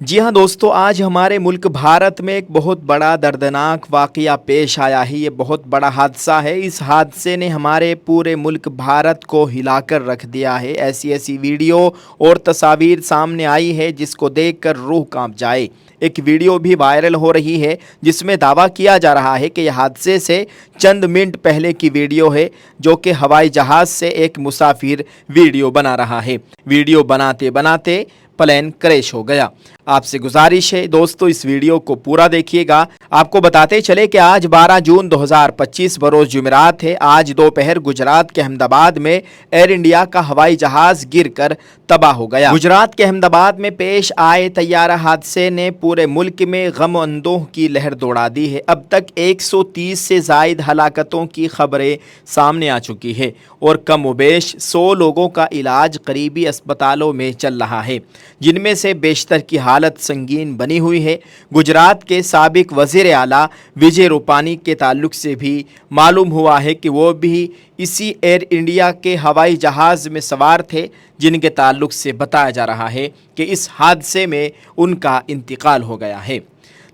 जी हाँ दोस्तों, आज हमारे मुल्क भारत में एक बहुत बड़ा दर्दनाक वाक़या पेश आया है। ये बहुत बड़ा हादसा है। इस हादसे ने हमारे पूरे मुल्क भारत को हिलाकर रख दिया है। ऐसी ऐसी वीडियो और तस्वीर सामने आई है जिसको देखकर रूह कांप जाए। एक वीडियो भी वायरल हो रही है जिसमें दावा किया जा रहा है कि यह हादसे से चंद मिनट पहले की वीडियो है, जो कि हवाई जहाज़ से एक मुसाफिर वीडियो बना रहा है। वीडियो बनाते बनाते प्लेन क्रैश हो गया। आपसे गुजारिश है दोस्तों, इस वीडियो को पूरा देखिएगा। आपको बताते चले कि आज 12 जून 2025 बरोज़ जुमेरात है। आज दोपहर गुजरात के अहमदाबाद में एयर इंडिया का हवाई जहाज़ गिरकर तबाह हो गया। गुजरात के अहमदाबाद में पेश आए तैयारा हादसे ने पूरे मुल्क में गम अंदोह की लहर दौड़ा दी है। अब तक 130 से ज़ायद हलाकतों की खबरें सामने आ चुकी है और कमोबेश 100 लोगों का इलाज करीबी अस्पतालों में चल रहा है, जिनमें से बेशतर की हालत संगीन बनी हुई है। गुजरात के साबिक वज़ीर आला विजय रूपानी के ताल्लुक से भी मालूम हुआ है कि वो भी इसी एयर इंडिया के हवाई जहाज़ में सवार थे, जिनके ताल्लुक से बताया जा रहा है कि इस हादसे में उनका इंतकाल हो गया है।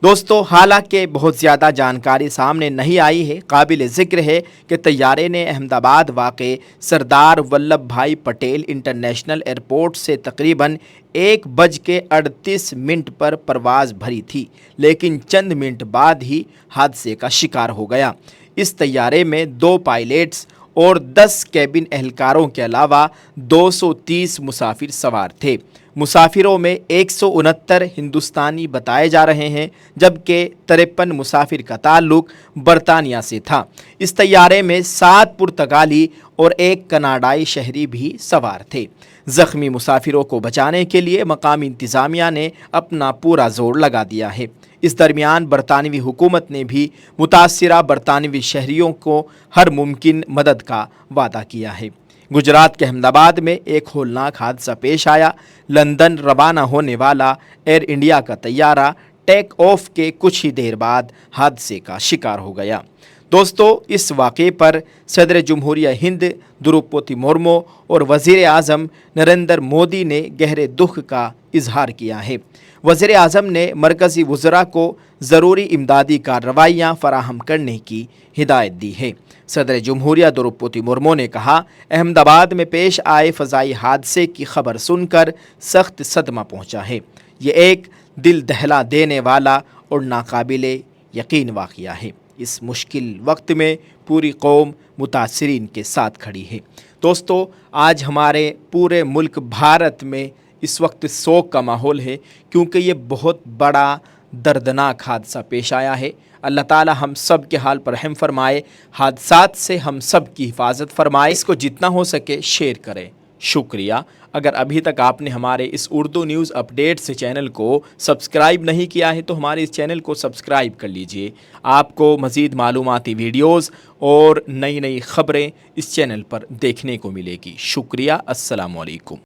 दोस्तों, हालांकि बहुत ज़्यादा जानकारी सामने नहीं आई है। काबिल ज़िक्र है कि तैयारे ने अहमदाबाद वाक़े सरदार वल्लभ भाई पटेल इंटरनेशनल एयरपोर्ट से तकरीबन 1:38 पर परवाज़ भरी थी, लेकिन चंद मिनट बाद ही हादसे का शिकार हो गया। इस तैयारे में 2 पायलट्स और 10 कैबिन एहलकारों के अलावा 230 मुसाफिर सवार थे। मुसाफिरों में 169 हिंदुस्तानी बताए जा रहे हैं, जबकि 53 मुसाफिर का ताल्लुक बरतानिया से था। इस तैयारे में 7 पुर्तगाली और 1 कनाडाई शहरी भी सवार थे। ज़ख्मी मुसाफिरों को बचाने के लिए मकामी इंतज़ामिया ने अपना पूरा जोर लगा दिया है। इस दरमियान बरतानवी हुकूमत ने भी मुतासिरा बरतानवी शहरियों को हर मुमकिन मदद का वादा किया है। गुजरात के अहमदाबाद में एक होलनाक हादसा पेश आया। लंदन रवाना होने वाला एयर इंडिया का तैयारा टेक ऑफ के कुछ ही देर बाद हादसे का शिकार हो गया। दोस्तों, इस वाक़े पर सदर जमहूरिया हिंद द्रौपदी मुर्मू और वज़ीर आज़म नरेंद्र मोदी ने गहरे दुख का इजहार किया है। वज़ीर आज़म ने मरकज़ी वज़रा को ज़रूरी इमदादी कार्रवाइयाँ फराहम करने की हिदायत दी है। सदर जमहूरिया द्रौपदी मुर्मू ने कहा, अहमदाबाद में पेश आए फ़ज़ाई हादसे की खबर सुनकर सख्त सदमा पहुँचा है। ये एक दिल दहला देने वाला और नाकाबिले यकीन वाक़या है। इस मुश्किल वक्त में पूरी कौम मुतासिरीन के साथ खड़ी है। दोस्तों, आज हमारे पूरे मुल्क भारत में इस वक्त शोक का माहौल है, क्योंकि ये बहुत बड़ा दर्दनाक हादसा पेश आया है। अल्लाह ताला हम सब के हाल पर रहम फरमाए, हादसात से हम सब की हिफाजत फरमाए। इसको जितना हो सके शेयर करें। शुक्रिया। अगर अभी तक आपने हमारे इस उर्दू न्यूज़ अपडेट्स चैनल को सब्सक्राइब नहीं किया है तो हमारे इस चैनल को सब्सक्राइब कर लीजिए। आपको मज़ीद मालूमाती वीडियोज़ और नई नई ख़बरें इस चैनल पर देखने को मिलेगी। शुक्रिया। अस्सलामु अलैकुम।